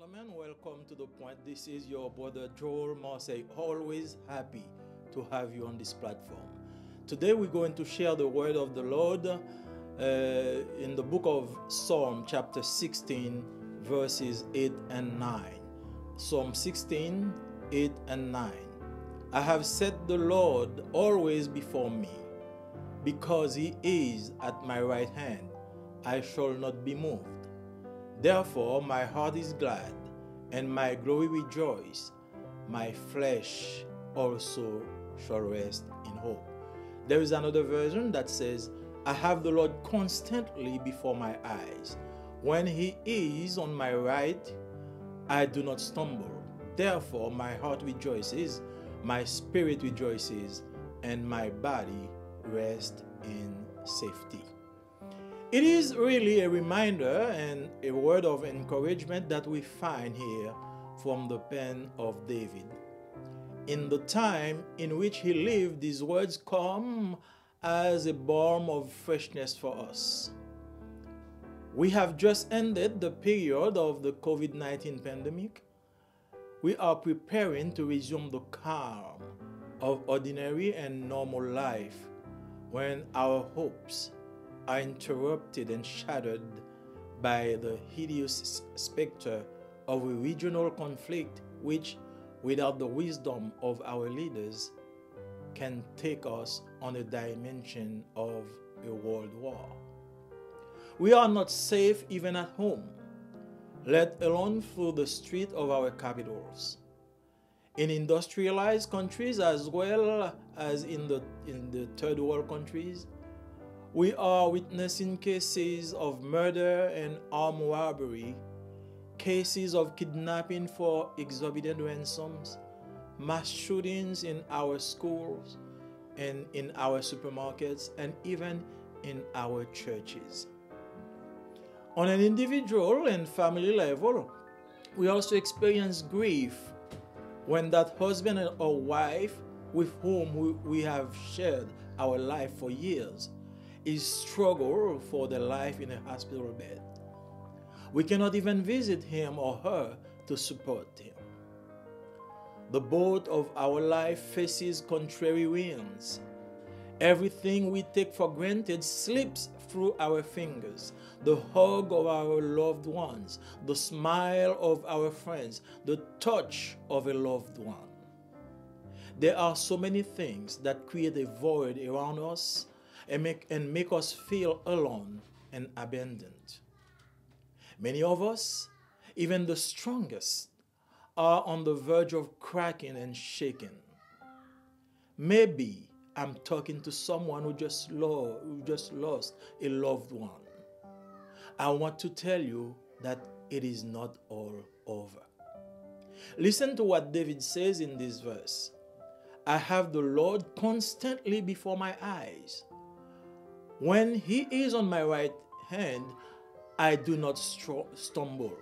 gentlemen, welcome to The Point. This is your brother Joel Marseille, always happy to have you on this platform. Today we're going to share the word of the Lord in the book of Psalm chapter 16 verses 8 and 9. Psalm 16, 8 and 9. I have set the Lord always before me. Because he is at my right hand, I shall not be moved. Therefore my heart is glad, and my glory rejoice. My flesh also shall rest in hope. There is another version that says, I have the Lord constantly before my eyes. When he is on my right, I do not stumble. Therefore my heart rejoices, my spirit rejoices, and my body rests in safety. It is really a reminder and a word of encouragement that we find here from the pen of David. In the time in which he lived, these words come as a balm of freshness for us. We have just ended the period of the COVID-19 pandemic. We are preparing to resume the calm of ordinary and normal life when our hopes are interrupted and shattered by the hideous specter of a regional conflict which, without the wisdom of our leaders, can take us on a dimension of a world war. We are not safe even at home, let alone through the street of our capitals. In industrialized countries as well as in the third world countries, we are witnessing cases of murder and armed robbery, cases of kidnapping for exorbitant ransoms, mass shootings in our schools and in our supermarkets and even in our churches. On an individual and family level, we also experience grief when that husband or wife with whom we have shared our life for years is struggle for their life in a hospital bed. We cannot even visit him or her to support him. The boat of our life faces contrary winds. Everything we take for granted slips through our fingers. The hug of our loved ones, the smile of our friends, the touch of a loved one. There are so many things that create a void around us and make us feel alone and abandoned. Many of us, even the strongest, are on the verge of cracking and shaking. Maybe I'm talking to someone who just lost a loved one. I want to tell you that it is not all over. Listen to what David says in this verse. I have the Lord constantly before my eyes. When he is on my right hand, I do not stumble.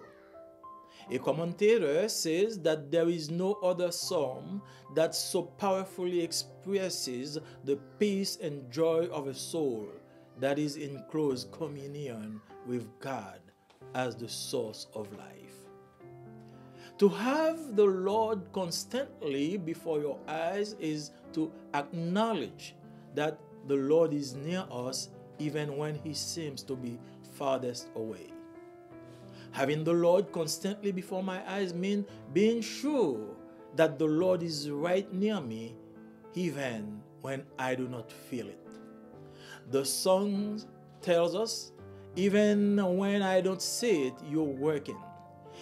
A commentator says that there is no other psalm that so powerfully expresses the peace and joy of a soul that is in close communion with God as the source of life. To have the Lord constantly before your eyes is to acknowledge that the Lord is near us even when he seems to be farthest away. Having the Lord constantly before my eyes means being sure that the Lord is right near me even when I do not feel it. The song tells us, even when I don't see it, you're working.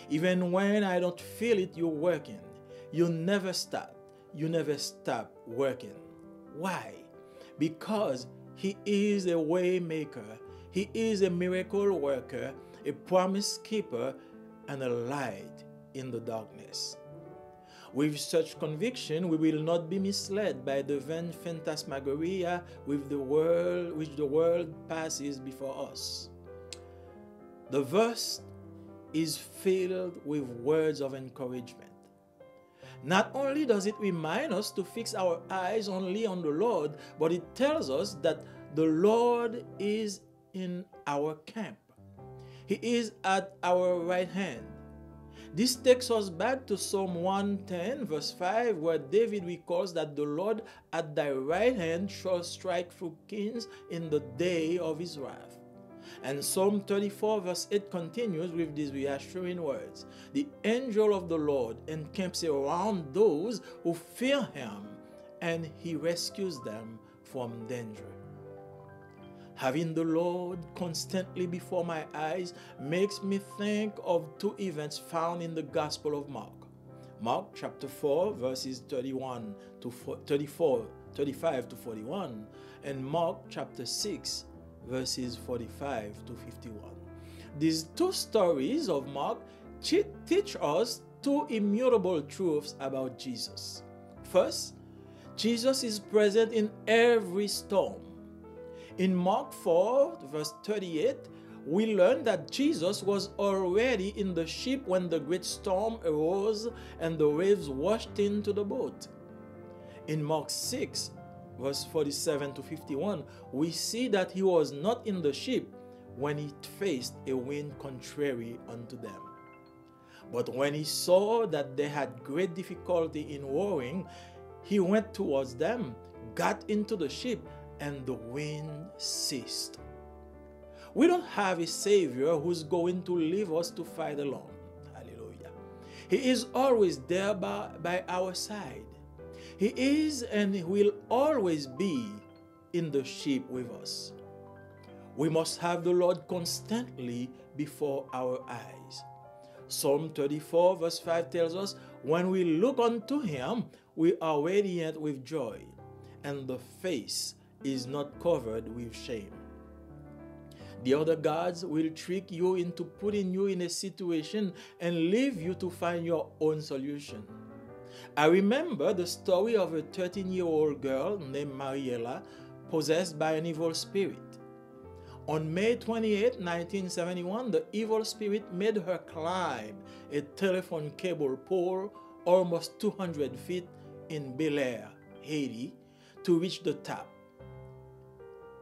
Even when I don't feel it, you're working. You never stop. You never stop working. Why? Because he is a way maker. He is a miracle worker, a promise keeper, and a light in the darkness. With such conviction, we will not be misled by the vain phantasmagoria which the world passes before us. The verse is filled with words of encouragement. Not only does it remind us to fix our eyes only on the Lord, but it tells us that the Lord is in our camp. He is at our right hand. This takes us back to Psalm 110, verse 5, where David recalls that the Lord at thy right hand shall strike through kings in the day of his wrath. And Psalm 34, verse 8 continues with these reassuring words: the angel of the Lord encamps around those who fear him, and he rescues them from danger. Having the Lord constantly before my eyes makes me think of two events found in the Gospel of Mark. Mark chapter 4, verses 35 to 41, and Mark chapter 6, verses 45 to 51. These two stories of Mark teach us two immutable truths about Jesus. First, Jesus is present in every storm. In Mark 4, verse 38, we learn that Jesus was already in the ship when the great storm arose and the waves washed into the boat. In Mark 6, verse 47 to 51, we see that he was not in the ship when he faced a wind contrary unto them. But when he saw that they had great difficulty in rowing, he went towards them, got into the ship, and the wind ceased. We don't have a Savior who's going to leave us to fight alone. Hallelujah. He is always there by our side. He is and will always be in the ship with us. We must have the Lord constantly before our eyes. Psalm 34 verse 5 tells us, when we look unto him, we are radiant with joy, and the face is not covered with shame. The other gods will trick you into putting you in a situation and leave you to find your own solution. I remember the story of a 13-year-old girl named Mariella possessed by an evil spirit. On May 28, 1971, the evil spirit made her climb a telephone cable pole almost 200 feet in Bel Air, Haiti, to reach the top.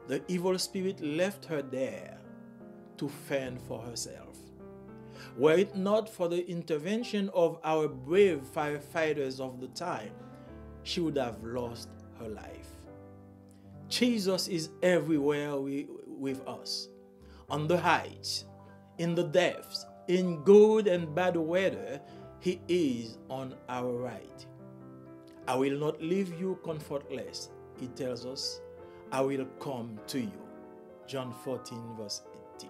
The evil spirit left her there to fend for herself. Were it not for the intervention of our brave firefighters of the time, she would have lost her life. Jesus is everywhere with us, on the heights, in the depths, in good and bad weather. He is on our right. I will not leave you comfortless, he tells us. I will come to you. John 14 verse 18.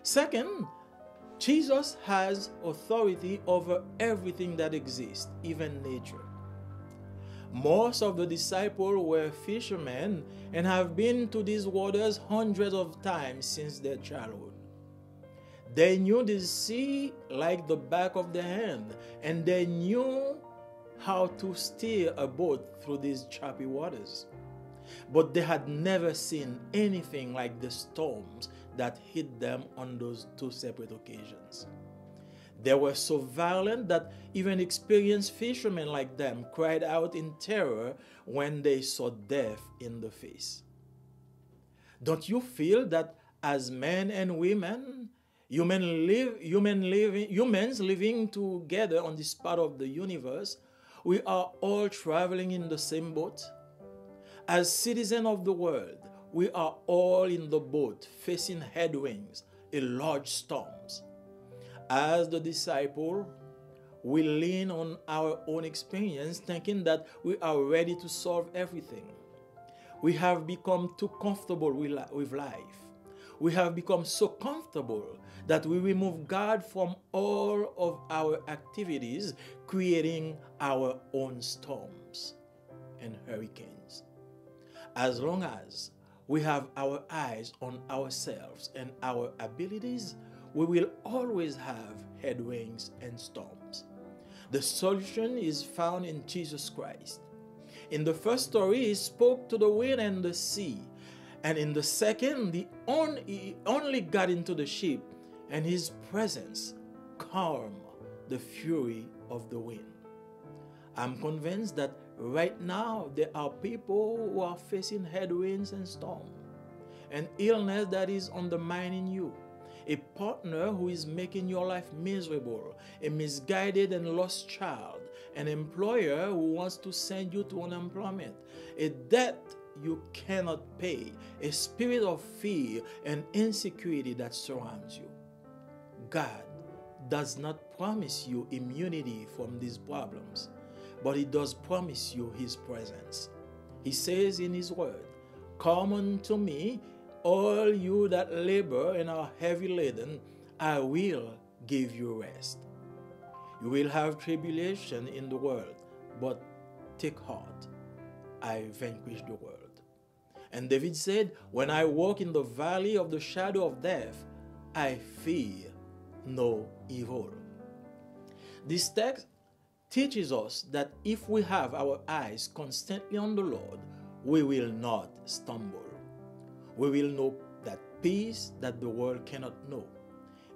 Second, Jesus has authority over everything that exists, even nature. Most of the disciples were fishermen and have been to these waters hundreds of times since their childhood. They knew the sea like the back of their hand, and they knew how to steer a boat through these choppy waters. But they had never seen anything like the storms that hit them on those two separate occasions. They were so violent that even experienced fishermen like them cried out in terror when they saw death in the face. Don't you feel that as men and women, humans living together on this part of the universe, we are all traveling in the same boat? As citizens of the world, we are all in the boat facing headwinds, large storms. As the disciple, we lean on our own experience, thinking that we are ready to solve everything. We have become too comfortable with life. We have become so comfortable that we remove God from all of our activities, creating our own storms and hurricanes. As long as we have our eyes on ourselves and our abilities, we will always have headwinds and storms. The solution is found in Jesus Christ. In the first story, he spoke to the wind and the sea. And in the second, he only got into the ship, and his presence calmed the fury of the wind. I'm convinced that right now there are people who are facing headwinds and storms, an illness that is undermining you, a partner who is making your life miserable, a misguided and lost child, an employer who wants to send you to unemployment, a debt you cannot pay, a spirit of fear and insecurity that surrounds you. God does not promise you immunity from these problems, but He does promise you His presence. He says in His word, "Come unto me, all you that labor and are heavy laden, I will give you rest." You will have tribulation in the world, but take heart, I vanquished the world. And David said, "When I walk in the valley of the shadow of death, I fear no evil." This text teaches us that if we have our eyes constantly on the Lord, we will not stumble. We will know that peace that the world cannot know.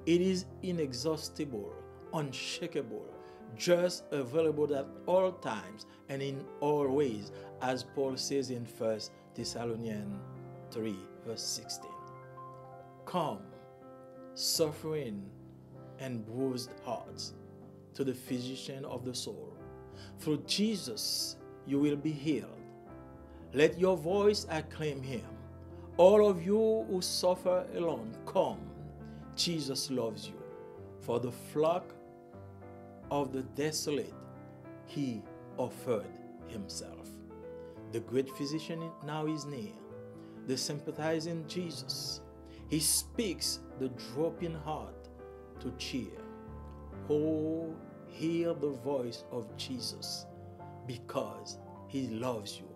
It is inexhaustible, unshakable, just available at all times and in all ways, as Paul says in 1 Thessalonians 3, verse 16. Come, suffering and bruised hearts, to the physician of the soul. Through Jesus, you will be healed. Let your voice acclaim Him. All of you who suffer alone, come. Jesus loves you. For the flock of the desolate, He offered Himself. The great physician now is near, the sympathizing Jesus. He speaks the drooping heart to cheer. Oh, hear the voice of Jesus, because He loves you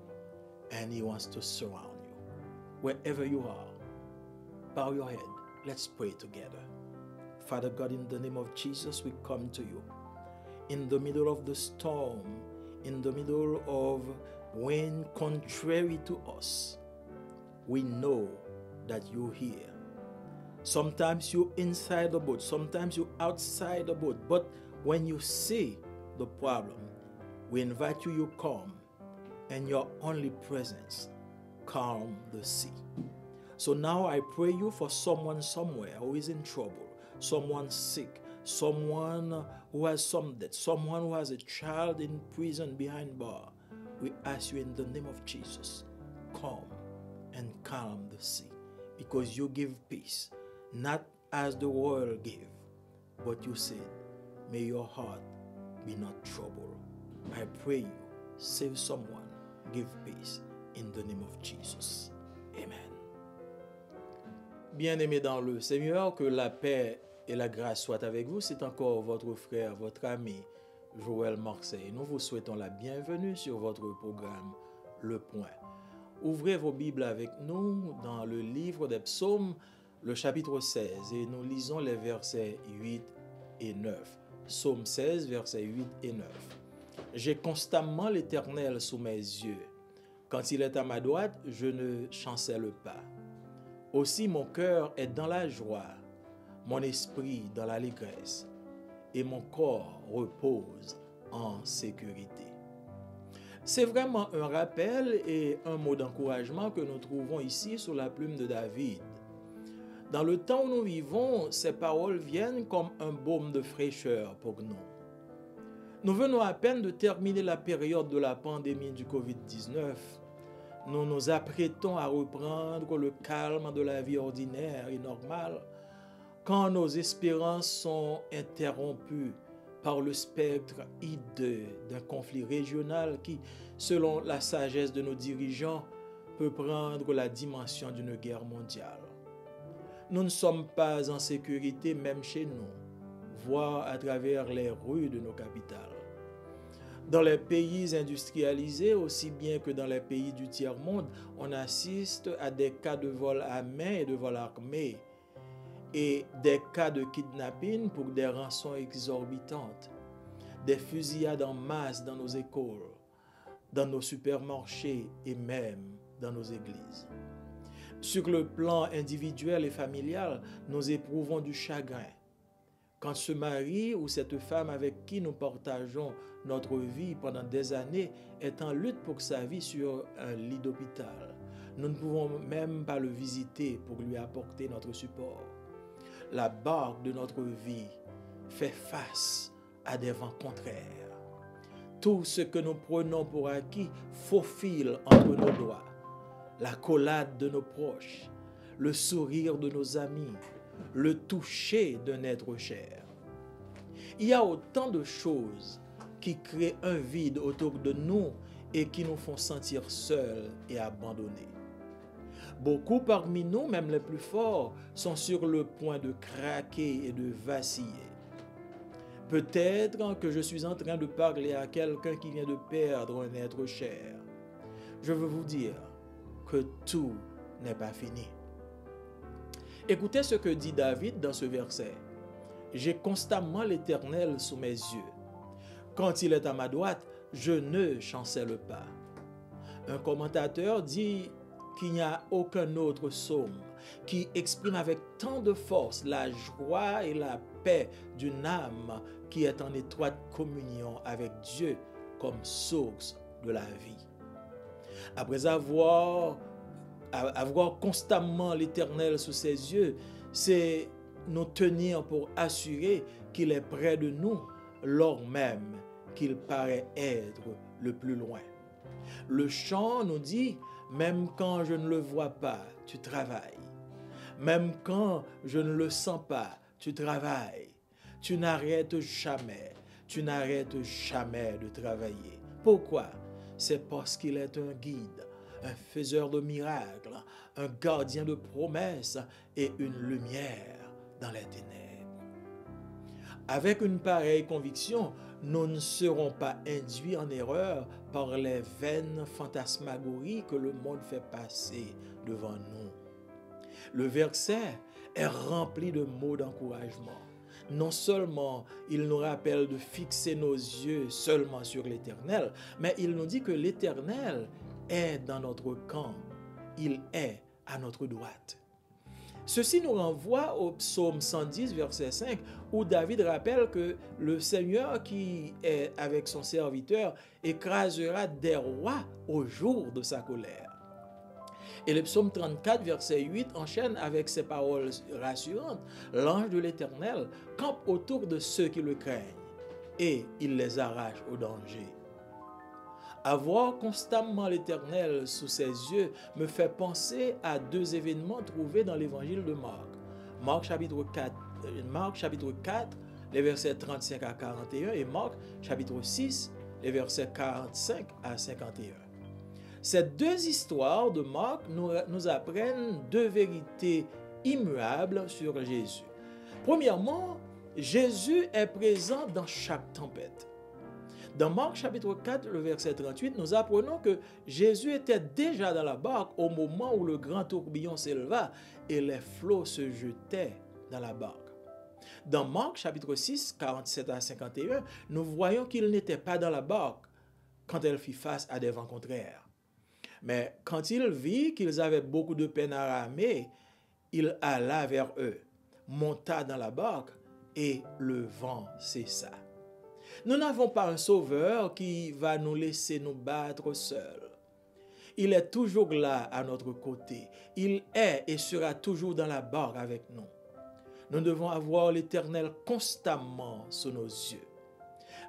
and He wants to surround you. Wherever you are, bow your head. Let's pray together. Father God, in the name of Jesus, we come to you. In the middle of the storm, in the middle of wind contrary to us, we know that you're here. Sometimes you're inside the boat, sometimes you're outside the boat, but when you see the problem, we invite you, you come, and your only presence calm the sea. So now I pray you for someone somewhere who is in trouble, someone sick, someone who has some debt, someone who has a child in prison behind bar. We ask you in the name of Jesus, come and calm the sea, because you give peace, not as the world gave, but you said, may your heart be not troubled. I pray you, save someone, give peace, in the name of Jesus. Amen. Bien-aimés dans le Seigneur, que la paix et la grâce soient avec vous. C'est encore votre frère, votre ami, Joël Marseille. Nous vous souhaitons la bienvenue sur votre programme Le Point. Ouvrez vos Bibles avec nous dans le livre des Psaumes, le chapitre 16, et nous lisons les versets 8 et 9. Psaume 16, versets 8 et 9. J'ai constamment l'Éternel sous mes yeux. Quand il est à ma droite, je ne chancelle pas. Aussi mon cœur est dans la joie, mon esprit dans l'allégresse, et mon corps repose en sécurité. C'est vraiment un rappel et un mot d'encouragement que nous trouvons ici sous la plume de David. Dans le temps où nous vivons, ces paroles viennent comme un baume de fraîcheur pour nous. Nous venons à peine de terminer la période de la pandémie du Covid-19. Nous nous apprêtons à reprendre le calme de la vie ordinaire et normale quand nos espérances sont interrompues par le spectre hideux d'un conflit régional qui, selon la sagesse de nos dirigeants, peut prendre la dimension d'une guerre mondiale. Nous ne sommes pas en sécurité même chez nous, voire à travers les rues de nos capitales. Dans les pays industrialisés, aussi bien que dans les pays du tiers-monde, on assiste à des cas de vol à main et de vol armé, et des cas de kidnapping pour des rançons exorbitantes, des fusillades en masse dans nos écoles, dans nos supermarchés et même dans nos églises. Sur le plan individuel et familial, nous éprouvons du chagrin quand ce mari ou cette femme avec qui nous partageons notre vie pendant des années est en lutte pour sa vie sur un lit d'hôpital. Nous ne pouvons même pas le visiter pour lui apporter notre support. la barque de notre vie fait face à des vents contraires. Tout ce que nous prenons pour acquis faufile entre nos doigts. La collade de nos proches, le sourire de nos amis, le toucher d'un être cher. Il y a autant de choses qui créent un vide autour de nous et qui nous font sentir seuls et abandonnés. Beaucoup parmi nous, même les plus forts, sont sur le point de craquer et de vaciller. Peut-être que je suis en train de parler à quelqu'un qui vient de perdre un être cher. Je veux vous dire que tout n'est pas fini. Écoutez ce que dit David dans ce verset. « J'ai constamment l'Éternel sous mes yeux. Quand il est à ma droite, je ne chancelle pas. » Un commentateur dit qu'il n'y a aucun autre psaume qui exprime avec tant de force la joie et la paix d'une âme qui est en étroite communion avec Dieu comme source de la vie. Après avoir constamment l'Éternel sous ses yeux, c'est nous tenir pour assurer qu'il est près de nous, lors même qu'il paraît être le plus loin. Le chant nous dit, même quand je ne le vois pas, tu travailles. Même quand je ne le sens pas, tu travailles. Tu n'arrêtes jamais de travailler. Pourquoi? C'est parce qu'il est un guide, un faiseur de miracles, un gardien de promesses et une lumière dans les ténèbres. Avec une pareille conviction, nous ne serons pas induits en erreur par les vaines fantasmagories que le monde fait passer devant nous. Le verset est rempli de mots d'encouragement. Non seulement il nous rappelle de fixer nos yeux seulement sur l'Éternel, mais il nous dit que l'Éternel est dans notre camp. Il est à notre droite. Ceci nous renvoie au psaume 110, verset 5, où David rappelle que le Seigneur qui est avec son serviteur écrasera des rois au jour de sa colère. Et le psaume 34, verset 8 enchaîne avec ces paroles rassurantes. L'ange de l'Éternel campe autour de ceux qui le craignent et il les arrache au danger. Avoir constamment l'Éternel sous ses yeux me fait penser à deux événements trouvés dans l'évangile de Marc. Marc chapitre 4, les versets 35 à 41 et Marc chapitre 6, les versets 45 à 51. Ces deux histoires de Marc nous apprennent deux vérités immuables sur Jésus. Premièrement, Jésus est présent dans chaque tempête. Dans Marc chapitre 4, le verset 38, nous apprenons que Jésus était déjà dans la barque au moment où le grand tourbillon s'éleva et les flots se jetaient dans la barque. Dans Marc chapitre 6, 47 à 51, nous voyons qu'il n'était pas dans la barque quand elle fit face à des vents contraires. Mais quand il vit qu'ils avaient beaucoup de peine à ramer, il alla vers eux, monta dans la barque et le vent cessa. Nous n'avons pas un sauveur qui va nous laisser nous battre seuls. Il est toujours là à notre côté. Il est et sera toujours dans la barque avec nous. Nous devons avoir l'Éternel constamment sous nos yeux.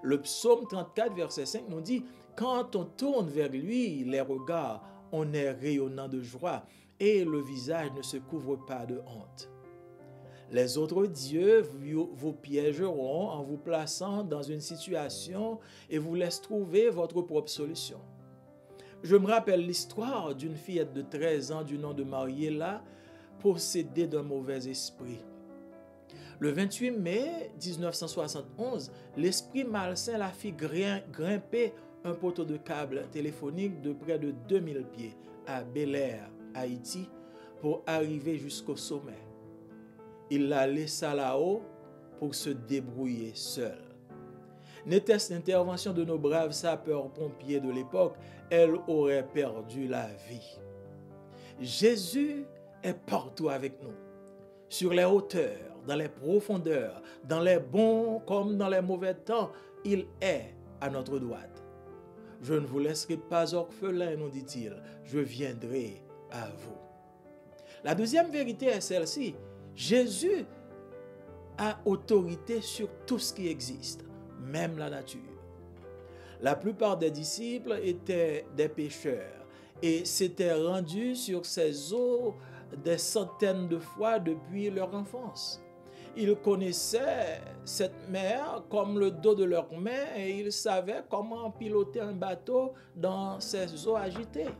Le psaume 34, verset 5 nous dit « Quand on tourne vers lui les regards, on est rayonnant de joie et le visage ne se couvre pas de honte. » Les autres dieux vous piégeront en vous plaçant dans une situation et vous laissent trouver votre propre solution. Je me rappelle l'histoire d'une fillette de 13 ans du nom de Mariella, possédée d'un mauvais esprit. Le 28 mai 1971, l'esprit malsain la fit grimper un poteau de câble téléphonique de près de 2000 pieds à Bel Air, Haïti, pour arriver jusqu'au sommet. Il la laissa là-haut pour se débrouiller seule. N'était-ce l'intervention de nos braves sapeurs-pompiers de l'époque, elle aurait perdu la vie. Jésus est partout avec nous, sur les hauteurs, dans les profondeurs, dans les bons comme dans les mauvais temps, il est à notre droite. Je ne vous laisserai pas orphelin, nous dit-il, je viendrai à vous. La deuxième vérité est celle-ci. Jésus a autorité sur tout ce qui existe, même la nature. La plupart des disciples étaient des pêcheurs et s'étaient rendus sur ces eaux des centaines de fois depuis leur enfance. Ils connaissaient cette mer comme le dos de leurs mains et ils savaient comment piloter un bateau dans ces eaux agitées.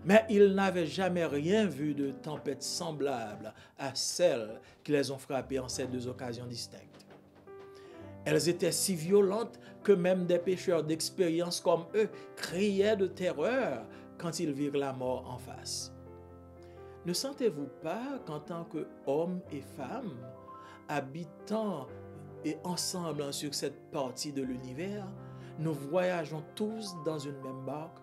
Mais ils n'avaient jamais rien vu de tempête semblable à celles qui les ont frappés en ces deux occasions distinctes. Elles étaient si violentes que même des pêcheurs d'expérience comme eux criaient de terreur quand ils virent la mort en face. Ne sentez-vous pas qu'en tant qu'hommes et femmes, habitant et ensemble sur cette partie de l'univers, nous voyageons tous dans une même barque?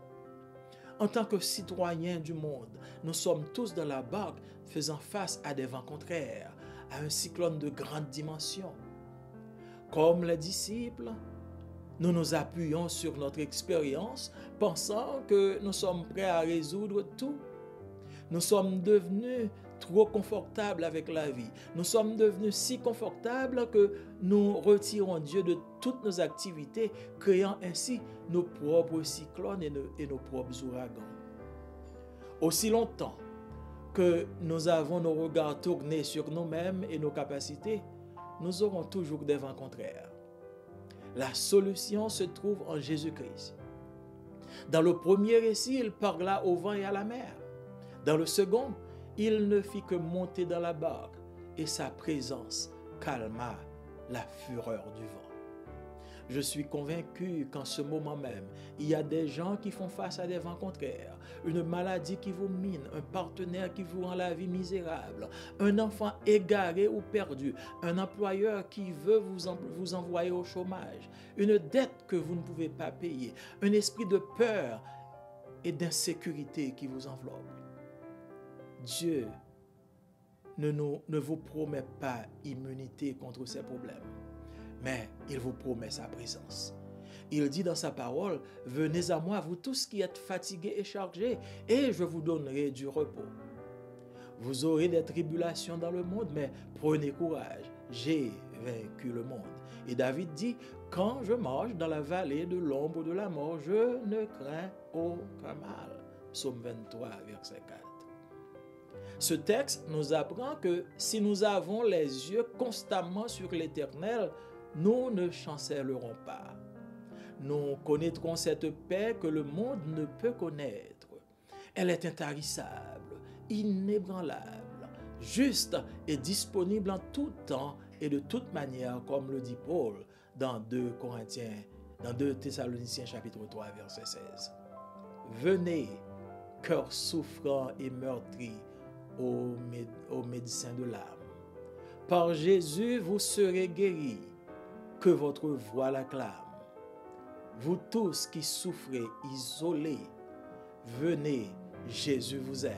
En tant que citoyens du monde, nous sommes tous dans la barque faisant face à des vents contraires, à un cyclone de grande dimension. Comme les disciples, nous nous appuyons sur notre expérience, pensant que nous sommes prêts à résoudre tout. Nous sommes devenus trop confortables avec la vie. Nous sommes devenus si confortables que nous retirons Dieu de toutes nos activités, créant ainsi nos propres cyclones et nos propres ouragans. Aussi longtemps que nous avons nos regards tournés sur nous-mêmes et nos capacités, nous aurons toujours des vents contraires. La solution se trouve en Jésus-Christ. Dans le premier récit, il parla au vent et à la mer. Dans le second, il ne fit que monter dans la barque et sa présence calma la fureur du vent. Je suis convaincu qu'en ce moment même, il y a des gens qui font face à des vents contraires, une maladie qui vous mine, un partenaire qui vous rend la vie misérable, un enfant égaré ou perdu, un employeur qui veut vous envoyer au chômage, une dette que vous ne pouvez pas payer, un esprit de peur et d'insécurité qui vous enveloppe. Dieu ne vous promet pas immunité contre ces problèmes, mais il vous promet sa présence. Il dit dans sa parole, « Venez à moi, vous tous qui êtes fatigués et chargés, et je vous donnerai du repos. Vous aurez des tribulations dans le monde, mais prenez courage, j'ai vaincu le monde. » Et David dit, « Quand je marche dans la vallée de l'ombre de la mort, je ne crains aucun mal. » Psaume 23, verset 4. Ce texte nous apprend que si nous avons les yeux constamment sur l'Éternel, nous ne chancellerons pas. Nous connaîtrons cette paix que le monde ne peut connaître. Elle est intarissable, inébranlable, juste et disponible en tout temps et de toute manière, comme le dit Paul dans 2 Thessaloniciens chapitre 3, verset 16. Venez, cœur souffrant et meurtri, aux médecins de l'âme. Par Jésus, vous serez guéris, que votre voix l'acclame. Vous tous qui souffrez, isolés, venez, Jésus vous aime.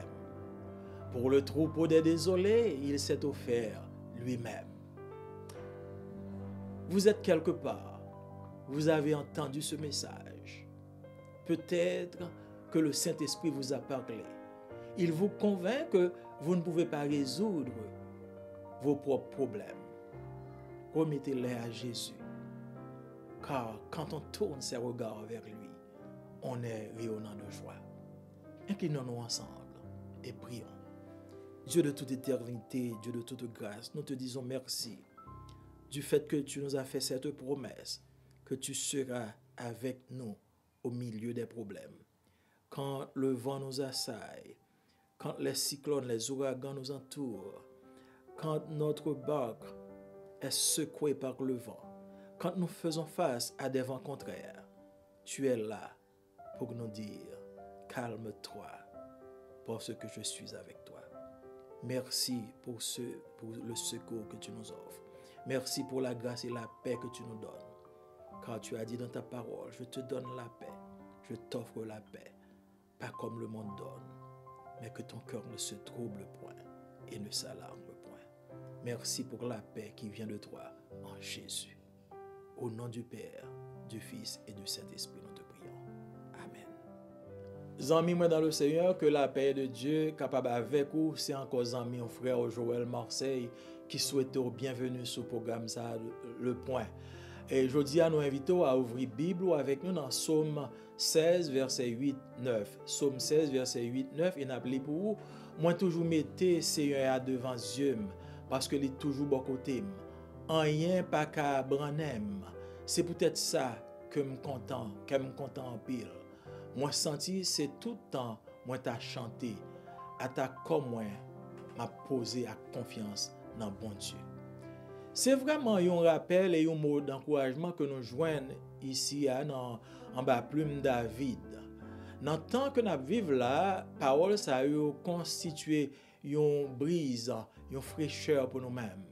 Pour le troupeau des désolés, il s'est offert lui-même. Vous êtes quelque part, vous avez entendu ce message. Peut-être que le Saint-Esprit vous a parlé. Il vous convainc que vous ne pouvez pas résoudre vos propres problèmes. Remettez-les à Jésus. Car quand on tourne ses regards vers lui, on est rayonnant de joie. Inclinons-nous ensemble et prions. Dieu de toute éternité, Dieu de toute grâce, nous te disons merci du fait que tu nous as fait cette promesse, que tu seras avec nous au milieu des problèmes. Quand le vent nous assaille, quand les cyclones, les ouragans nous entourent, quand notre barque est secouée par le vent, quand nous faisons face à des vents contraires, tu es là pour nous dire, calme-toi, parce que je suis avec toi. Merci pour le secours que tu nous offres. Merci pour la grâce et la paix que tu nous donnes. Car tu as dit dans ta parole, je te donne la paix, je t'offre la paix, pas comme le monde donne, mais que ton cœur ne se trouble point et ne s'alarme point. Merci pour la paix qui vient de toi en Jésus. Au nom du Père, du Fils et du Saint-Esprit, nous te prions. Amen. Amis moi dans le Seigneur, que la paix de Dieu capable avec vous, c'est encore amis mon frère Joël Marseille qui souhaite bienvenue sur le programme ça le point. Et je dis à nous invitons à ouvrir Bible avec nous dans Psaume 16 verset 8 9. Psaume 16 verset 8 9 et n'appelez pour vous, moi toujours mettez Seigneur devant yeux parce que il est toujours bon côté. En rien pas qu'à branem. C'est peut-être ça que me content en pile. Moi senti c'est tout le temps moi t'a chanté à ta comme moi m'a posé à confiance dans bon Dieu. C'est vraiment un rappel et un mot d'encouragement que nous joignons ici en bas plume David. Dans le temps que nous vivons là, parole ça a constitué une brise, une fraîcheur pour nous-mêmes.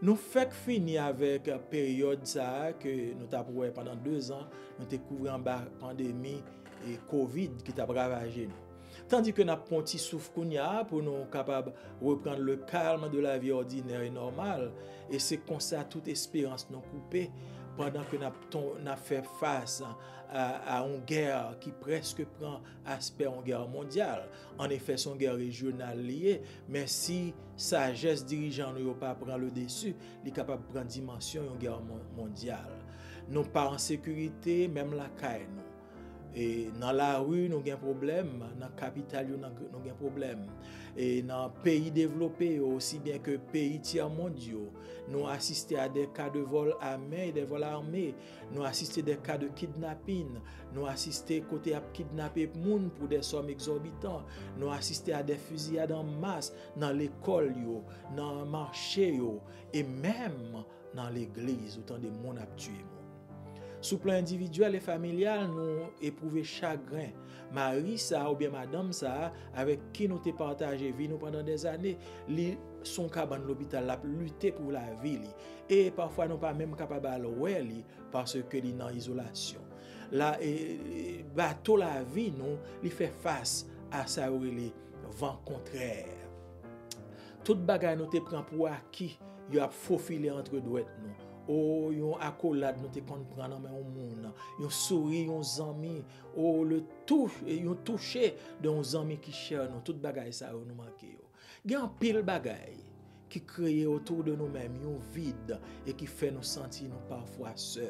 Nous faisons fini avec la période ça que nous avons pendant 2 ans, nous avons découvert en bas pandémie et Covid qui a ravagé nous. Tandis que nous avons un petit souffle pour nous capables de reprendre le calme de la vie ordinaire et normale. Et c'est comme ça toute espérance nous coupée pendant que nous avons fait face à une guerre qui presque prend aspect en guerre mondiale. En effet, c'est une guerre régionale liée, mais si sagesse dirigeant ne pas prendre le dessus, il est capable de prendre dimension en guerre mondiale. Nous pas en sécurité, même la caille nous. Et dans la rue, nous avons un problème. Dans la capitale, nous avons un problème. Et dans les pays développés, aussi bien que les pays tiers mondiaux, nous assistons à des cas de vol à main et des vols armés. Nous assistons à des cas de kidnapping. Nous assistons côté à kidnapper les gens pour des sommes exorbitantes. Nous assistons à des fusillades en masse dans l'école, dans le marché et même dans l'église, autant de monde a tué. Sous plan individuel et familial, nous éprouvons chagrin. Marie, ça, ou bien madame, ça, avec qui nous avons partagé vie nous pendant des années, son cabane à l'hôpital, a lutté pour la vie. Et parfois, nous pas même capables de parce que nous en isolation. La bateau la vie, nous, il fait face à ça, les vents contraires. Toute bagaille nous te prend pour acquis, il a faufilé entre douettes nous. Oh, yon accolade nous te comprendre dans un monde, yon sourire, yon amis, oh le touche, yon toucher de yon amis qui cher nous, toute bagaille ça nous manque yo. Gen pile bagaille qui crée autour de nous-mêmes yon vide et qui fait nous sentir nous parfois seuls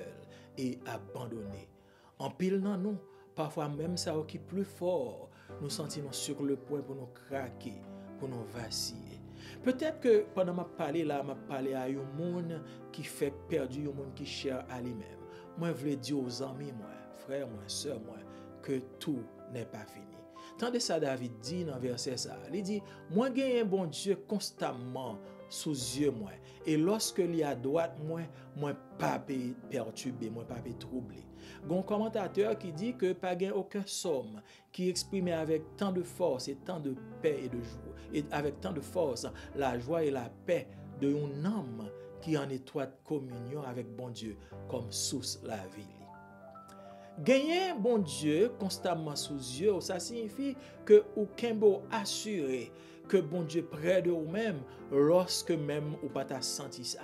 et abandonnés. En pile dans nous, parfois même ça qui plus fort, nous sentons sur le point pour nous craquer, pour nous vaciller. Peut-être que pendant ma parler là, m'a parlé à un monde qui fait perdu, un monde qui cher à lui-même. Moi, je veux dire aux amis, moi, frères, moi, sœurs, moi, que tout n'est pas fini. Tandis ça, David dit dans verset ça, il dit, moi, j'ai un bon Dieu constamment sous yeux, moi. Et lorsque il y a droite, moi, pas perturbé, moi, pas troublé. Il y a un commentateur qui dit que pas gain aucun somme qui exprime avec tant de force et tant de paix et de joie, et avec tant de force la joie et la paix de un homme qui est en étroite communion avec bon Dieu comme source la vie. Gagner bon Dieu constamment sous yeux, ça signifie que aucun beau assuré que bon Dieu près de vous-même lorsque même ou pas t'as senti ça.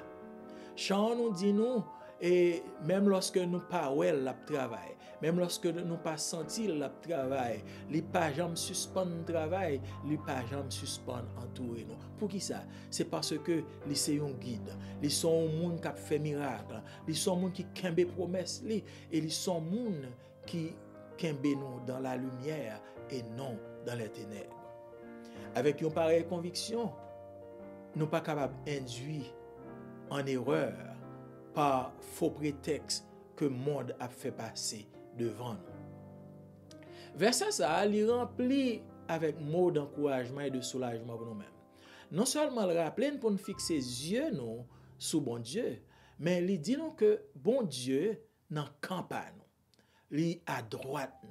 Chant nous dit nous, et même lorsque nous pas well la travail, même lorsque nous pas senti le travail, les pas jamais suspend le travail, les pas jamais suspend entourer nous. Pour qui ça? C'est parce que les c'est un guide, les sont un monde qui a fait miracle, les sont monde qui kembe promesse et les sont monde qui kembe nous dans la lumière et non dans les ténèbres. Avec une pareille conviction, nous pas capables d'induire en erreur par faux prétexte que le monde a fait passer devant nous. Verset ça, il rempli avec mots d'encouragement et de soulagement pour nous-mêmes. Non seulement le rappeler pour nous fixer les yeux nous sous bon Dieu, mais il dit nous que bon Dieu n'en campe pas nous, il à droite nous.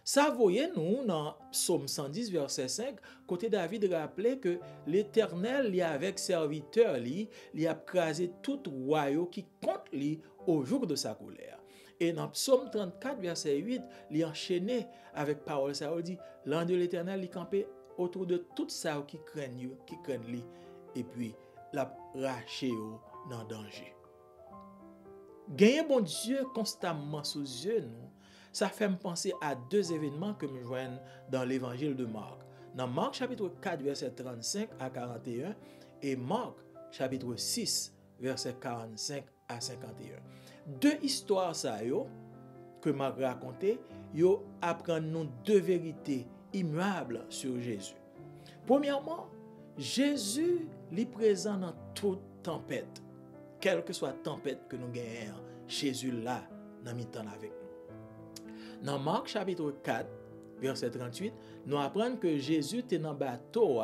Ça, voyez nous dans Psaume 110, verset 5, côté David rappelait que l'Éternel, avec serviteur, il a crasé tout royaume qui compte lui au jour de sa colère. Et dans Psaume 34, verset 8, il enchaîné avec parole, ça dit, l'ange de l'Éternel, il campait autour de tout ça qui craignent lui, et puis l'a raché dans danger. Gagner bon Dieu constamment sous yeux nous, Ça fait me penser à deux événements que me joignent dans l'évangile de Marc. Dans Marc chapitre 4, verset 35 à 41 et Marc chapitre 6, verset 45 à 51. Deux histoires ça yo que Marc raconté, yo apprennent nous deux vérités immuables sur Jésus. Premièrement, Jésus est présent dans toute tempête. Quelle que soit la tempête que nous gagnons, Jésus là, dans mi-temps avec nous. Dans Marc chapitre 4, verset 38, nous apprenons que Jésus était dans le bateau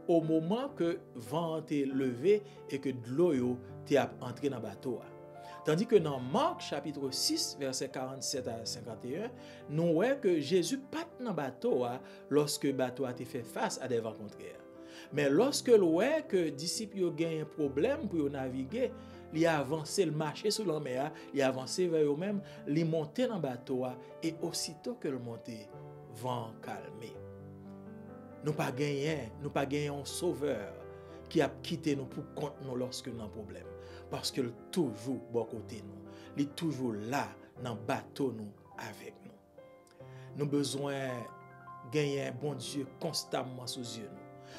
au moment que le vent était levé et que de l'eau était entré dans le bateau. Tandis que dans Marc chapitre 6, verset 47 à 51, nous voyons que Jésus pas dans le bateau lorsque le bateau a été fait face à des vents contraires. Mais lorsque le que les disciples ont un problème pour naviguer, ils ont avancé le marché sur la mer, ils ont avancé vers eux-mêmes, ils ont monté dans le bateau et aussitôt que le monté, vent calmé. Nous pas gagné un sauveur qui a quitté nous pour compte nous lorsque nous avons un problème. Parce qu'il est toujours bon côté nous. Il est toujours là dans le bateau nous avec nous. Nous avons besoin de gagner un bon Dieu constamment sous yeux nous.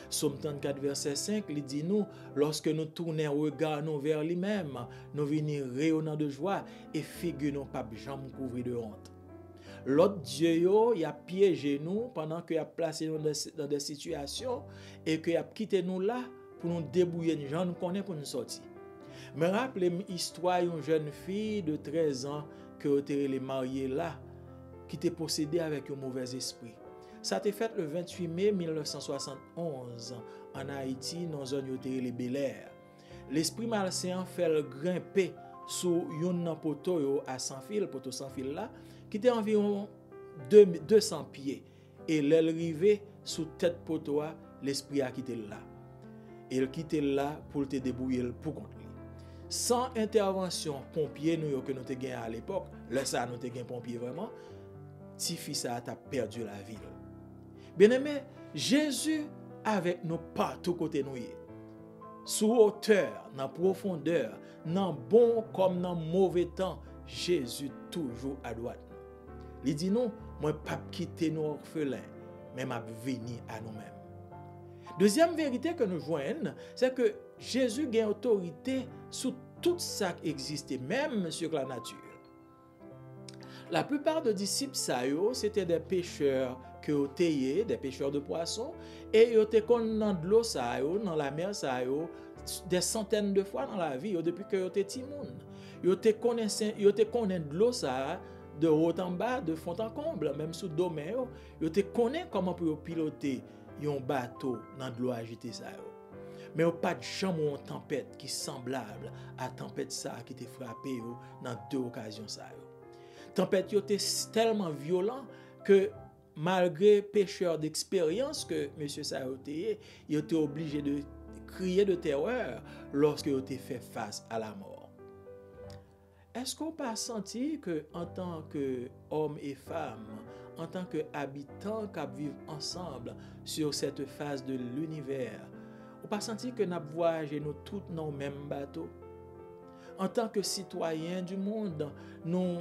Somme 34, verset 5, il dit nous, lorsque nous tournons regard nous vers lui-même, nous venons rayonnant de joie et figure nous pas jamais couvrir de honte. L'autre Dieu, il a piégé nous pendant qu'il a placé nous dans des situations et qu'il a quitté nous là pour nous débrouiller, nous gens nous connaissons pour nous sortir. Me rappelez l'histoire d'une jeune fille de 13 ans qui a été mariée là, qui était possédée avec un mauvais esprit. Ça a été fait le 28 mai 1971 en Haïti, dans une zone où les Bel Air. L'esprit malsain fait le grimper sous un poteau à sans fil, poteau sans fil là, qui était environ 200 pieds. Et l'arrivée sous tête poteau, l'esprit a quitté là. Et il quitté là pour te débrouiller pour contre lui. Sans intervention pompier nous que nous te gagné à l'époque, là ça nous te gagné pompier vraiment, ti fils a perdu la vie. Bien-aimé, Jésus avec nous partout côté nous. Sous hauteur, dans profondeur, dans bon comme dans mauvais temps, Jésus toujours à droite. Il dit nous, moi pas quitter nous orphelins, mais m'a venir à nous-mêmes. Deuxième vérité que nous joignons, c'est que Jésus a autorité sur tout ça qui existe, même sur la nature. La plupart des disciples, c'était des pêcheurs qui ont été des pêcheurs de poissons, et ils étaient dans de l'eau, dans la mer, des centaines de fois dans la vie, depuis qu'ils étaient petits. Ils étaient connaissant de l'eau, de haut en bas, de fond en comble, même sous domaine. Ils étaient connaissant comment pour piloter un bateau dans de l'eau agitée. Mais il n'y a pas de jamais une tempête qui est semblable à la tempête qui était frappée dans deux occasions. La tempête était tellement violente que malgré pécheur d'expérience que M. Sayoté, il était obligé de crier de terreur lorsqu'il était fait face à la mort. Est-ce qu'on peut sentir que en tant qu'hommes et femmes, en tant qu'habitants qui vivent ensemble sur cette phase de l'univers, on peut sentir que nous voyageons nous tous dans le même bateau? En tant que citoyens du monde, nous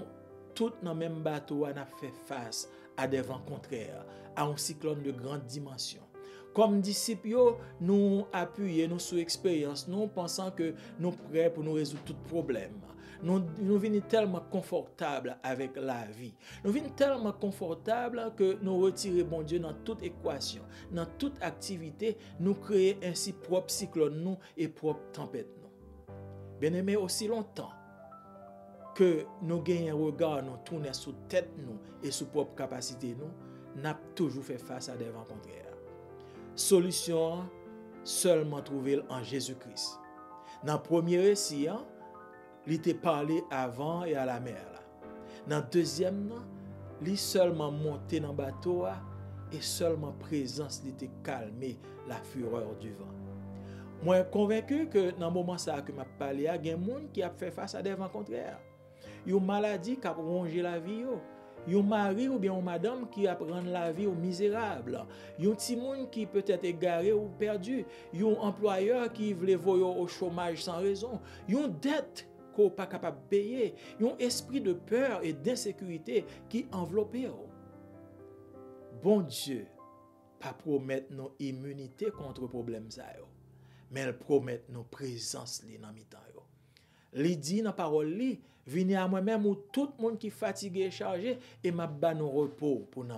tous dans le même bateau, on a fait face à des vents contraires, à un cyclone de grande dimension. Comme disciples, nous appuyons nous sur l'expérience, nous pensant que nous sommes prêts pour nous résoudre tout problème. Nous venons tellement confortables avec la vie. Nous venons tellement confortables que nous retirons bon Dieu dans toute équation, dans toute activité, nous créons ainsi propre cyclone nous et propre tempête nous. Bien aimé, aussi longtemps que nous gagnons un regard, nous tournons sous tête nous et sous propre capacité nous, n'a toujours fait face à des vents contraires. Solution seulement trouvée en Jésus-Christ. Dans le premier récit, il était parlé avant et à la mer. Dans le deuxième, il seulement monté dans le bateau et seulement présence il était calmé la fureur du vent. Moi, je suis convaincu que dans le moment que je parle, il y a des gens qui ont fait face à des vents contraires. Il y a une maladie qui a rongé la vie. Il y a un mari ou bien une madame qui a rendu la vie misérable. Il y a un petit monde qui peut être égaré ou perdu. Il y a un employeur qui veut voyer au chômage sans raison. Il y a une dette qu'on pas capable de payer, un esprit de peur et d'insécurité qui enveloppe. Bon Dieu, pas promettre nos immunité contre problème ça yo, mais elle promet nos présence li dans mi-temps yo. Li dit dans parole li, venez à moi-même ou tout le monde qui fatigué et chargé et m'a ba nos repos pour nous.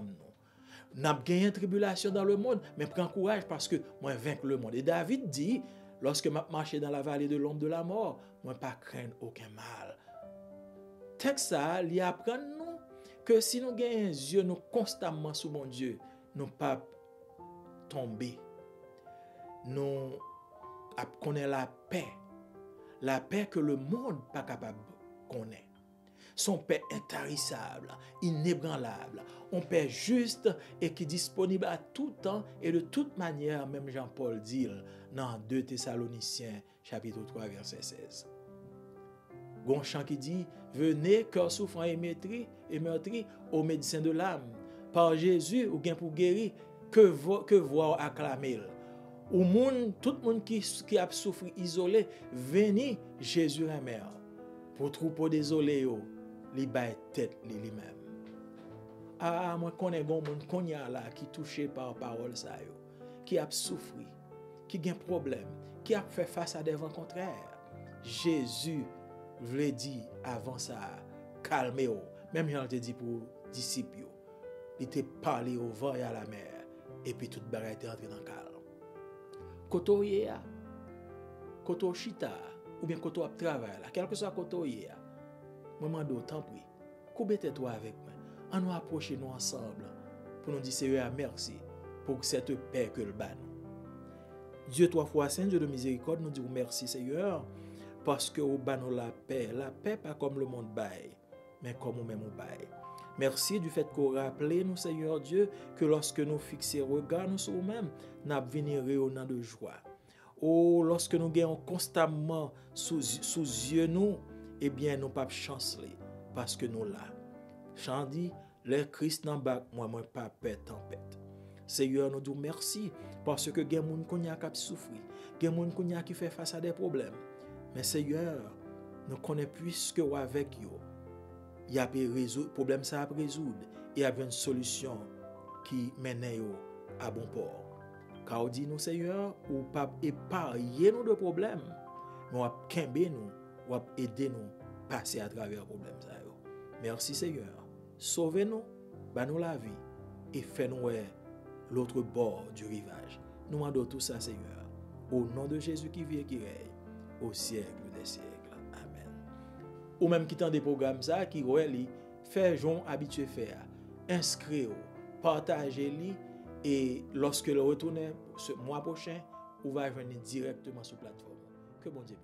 N'a gagné tribulation dans le monde, mais prends courage parce que moi vaincre le monde. Et David dit, lorsque m'a marché dans la vallée de l'ombre de la mort, moi pas craindre aucun mal. Texte ça, il apprend nous que si nous gagnons les yeux nous constamment sous mon Dieu, nous pas tomber. Nous connaissons la paix que le monde pas capable de connaître. Son paix intarissable, inébranlable, un paix juste et qui est disponible à tout temps et de toute manière, même Jean-Paul dit dans 2 Thessaloniciens chapitre 3 verset 16. Gon chant qui dit, venez cœur souffrant et meurtri au médecin de l'âme. Par Jésus ou bien pour guérir, que voir acclamer. Ou tout le monde qui a souffert isolé, venez Jésus la mère. Pour troupeau désolé, li bay tête lui-même. Ah, moi connais gon moun konya là qui touché par parole ça yo, qui a souffert, qui a un problème, qui a fait face à des vents contraires. Jésus voulait dire avant ça, calmez-vous. Même il te dit pour disciples, il te parlé au vent et à la mer, et puis toute bagaille était entrée dans le calme. Koto yea, koto chita, ou bien koto ap travail là, quel que soit koto yea, moi mando tant prie, coubez-toi avec moi, on nous approcher nous ensemble pour nous dire Seigneur merci pour cette paix que le ban. Dieu 3 fois saint, Dieu de miséricorde, nous disons merci Seigneur parce que au ban la paix pas comme le monde bail, mais comme nous même bail. Merci du fait qu'on rappelle nous Seigneur Dieu que lorsque nous fixons regard nous sur nous-mêmes, nous venir rayonnant de joie. Oh, lorsque nous gagnons constamment sous yeux nous, eh bien nous pas chanceler parce que nous là. Chant dit, le Christ n'en bas moi pas peur tempête. Seigneur nous disons merci parce que gen moun konya qui souffrir, gen moun konya qui fait face à des problèmes. Mais Seigneur, nous connaissons puisque ou avec yo, il y a résoudre problème ça à résoudre et il y a une solution qui mène yo à bon port. Car dit nous Seigneur, ou pas épargner nous de problèmes, mais ou kembe nous, ou aider nous passer à travers problème ça yo. Merci Seigneur. Sauvez-nous, ba-nous la vie et fais-nous l'autre bord du rivage. Nous demandons tout ça Seigneur, au nom de Jésus qui vit et qui règne au siècle des siècles. Ou même qui tend des programmes ça qui li fait jon habitué faire inscrire partager li et lorsque le retourne ce mois prochain ou va venir directement sur plateforme. Que bon Dieu